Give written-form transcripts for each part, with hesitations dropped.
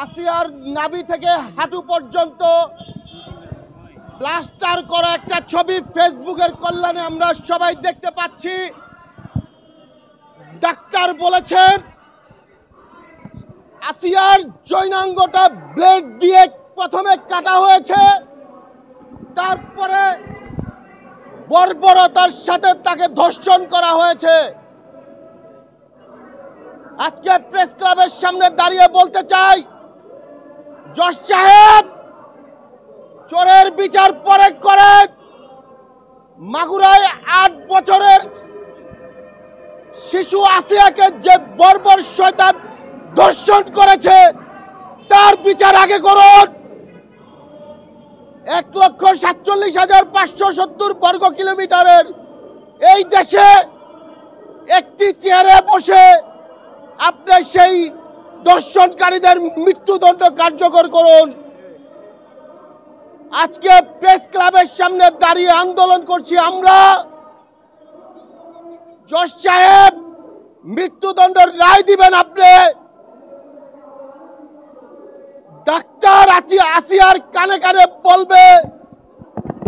আসিয়ার নাভি থেকে হাঁটু পর্যন্ত প্লাস্টার করা একটা ছবি ফেসবুকের কল্যাণে আমরা সবাই দেখতে পাচ্ছি। ডাক্তার বলেছেন আসিয়ার যৌনাঙ্গটা ব্লেড দিয়ে প্রথমে কাটা হয়েছে, তারপরে বর্বরতার সাথে তাকে ধর্ষণ করা হয়েছে। আজকে প্রেস ক্লাবের সামনে দাঁড়িয়ে বলতে চাই, জজ সাহেব চোরের বিচার পরে করেন। মাগুরায় 8 বছরের শিশু আসিয়াকে যে বর্বর শয়তান ধর্ষণ করেছে তার বিচার আগে করুন। 1,47,570 বর্গ কিলোমিটারের এই দেশে একটি চেয়ারে বসে আপনি সেই ধর্ষণকারীদের মৃত্যুদণ্ড কার্যকর করুন। আজকে প্রেস ক্লাবের সামনে দাঁড়িয়ে আন্দোলন করছি আমরা। জজ সাহেব মৃত্যুদণ্ডের রায় দিবেন আপনি। ডাক্তার আসিয়ার কানে কানে বলবে,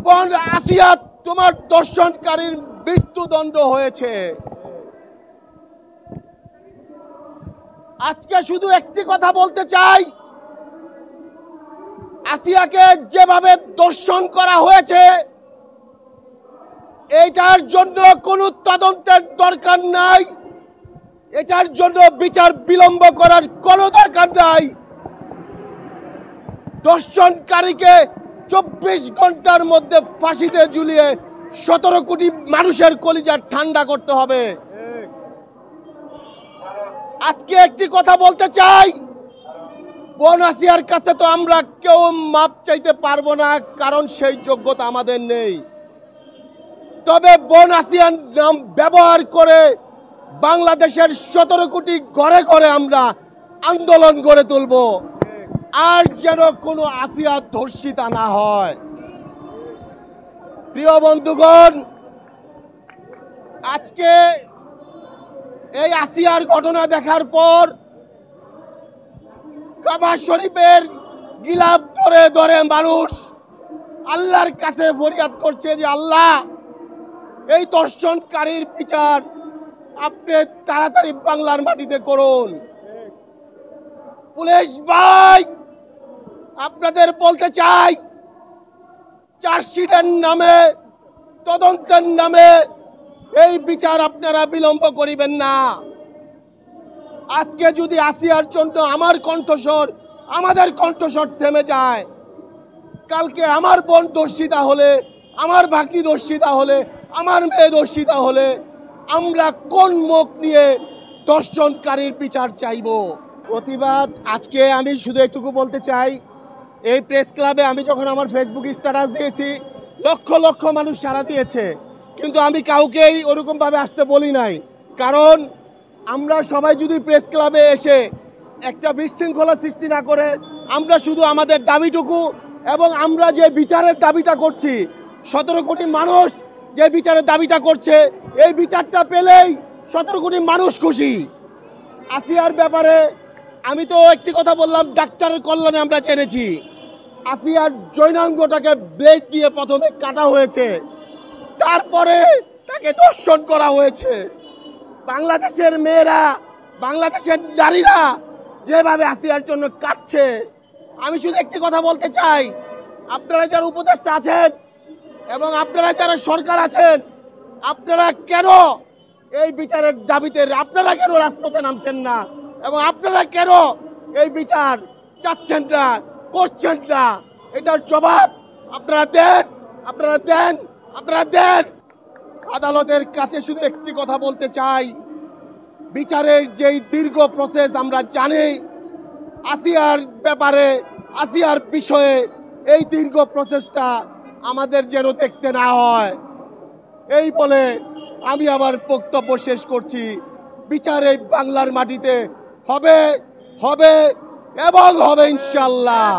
বোন আসিয়া তোমার ধর্ষণকারীর মৃত্যুদণ্ড হয়েছে। আজকে শুধু একটি কথা বলতে চাই, আসিয়াকে যেভাবে ধর্ষণ করা হয়েছে এটার জন্য কোনো তদন্তের দরকার নাই, এটার জন্য বিচার বিলম্ব করার কোনো দরকার নাই। ধর্ষণকারীকে 24 ঘন্টার মধ্যে ফাঁসিতে ঝুলিয়ে 17 কোটি মানুষের কলিজা ঠান্ডা করতে হবে। আজকে একটি কথা বলতে চাই, বোন আসিয়ার কাছে তো আমরা কেউ মাপ চাইতে পারবো না, কারণ সেই যোগ্যতা আমাদের নেই। তবে বোন আসিয়ার নাম ব্যবহার করে বাংলাদেশের 17 কোটি ঘরে ঘরে আমরা আন্দোলন গড়ে তুলব, আর যেন কোনো আসিয়া ধর্ষিতা না হয়। প্রিয় বন্ধুগণ, আজকে এই আসিয়ার ঘটনা দেখার পর কাবা শরীফের গিলাফ ধরে ধরে মানুষ আল্লাহর কাছে ফরিয়াদ করছে যে আল্লাহ, এই ধর্ষণকারীর বিচার আপনি তাড়াতাড়ি বাংলার মাটিতে করুন। পুলিশ ভাই, আপনাদের বলতে চাই, চার্জশিটের নামে, তদন্তের নামে এই বিচার আপনারা বিলম্ব করিবেন না। আজকে যদি আসিয়ার জন্য আমার কণ্ঠস্বর, আমাদের কণ্ঠস্বর থেমে যায়, কালকে আমার বোন ধর্ষিতা হলে, আমার ভাগ্নি ধর্ষিতা হলে, আমার মেয়ে ধর্ষিতা হলে আমরা কোন মুখ নিয়ে ধর্ষণকারীর বিচার চাইব? প্রতিবাদ। আজকে আমি শুধু একটুকু বলতে চাই, এই প্রেস ক্লাবে আমি যখন আমার ফেসবুক স্ট্যাটাস দিয়েছি লক্ষ লক্ষ মানুষ সাড়া দিয়েছে, কিন্তু আমি কাউকেই ওরকমভাবে আসতে বলি নাই। কারণ আমরা সবাই যদি প্রেস ক্লাবে এসে একটা বিশৃঙ্খলা সৃষ্টি না করে আমরা শুধু আমাদের দাবিটুকু এবং আমরা যে বিচারের দাবিটা করছি, 17 কোটি মানুষ যে বিচারের দাবিটা করছে, এই বিচারটা পেলেই 17 কোটি মানুষ খুশি। আসিয়ার ব্যাপারে আমি তো একটি কথা বললাম, ডাক্তারের কল্যাণে আমরা জেনেছি আসিয়ার যৌনাঙ্গটাকে ব্লেড দিয়ে প্রথমে কাটা হয়েছে, তারপরে তাকে ধর্ষণ করা হয়েছে। বাংলাদেশের মেয়েরা, বাংলাদেশের নারীরা যেভাবে আসিয়ার জন্য কাঁদছে, আমি শুধু একটি কথা বলতে চাই, আপনারা যারা উপদেষ্টা আছেন এবং আপনারা যারা সরকার আছেন, আপনারা কেন এই বিচারের দাবিতে আপনারা কেন রাজপথে নামছেন না, এবং আপনারা কেন এই বিচার চাচ্ছেন না, করছেন না? এটার জবাব আপনারা দেন, আপনারা দেন, আপনারা দেন। আদালতের কাছে শুধু একটি কথা বলতে চাই, বিচারের যেই দীর্ঘ প্রসেস আমরা জানি, আসিয়ার ব্যাপারে, আসিয়ার বিষয়ে এই দীর্ঘ প্রসেসটা আমাদের যেন দেখতে না হয়। এই বলে আমি আমার বক্তব্য শেষ করছি। বিচার এই বাংলার মাটিতে হবে, হবে এবং হবে ইনশাআল্লাহ।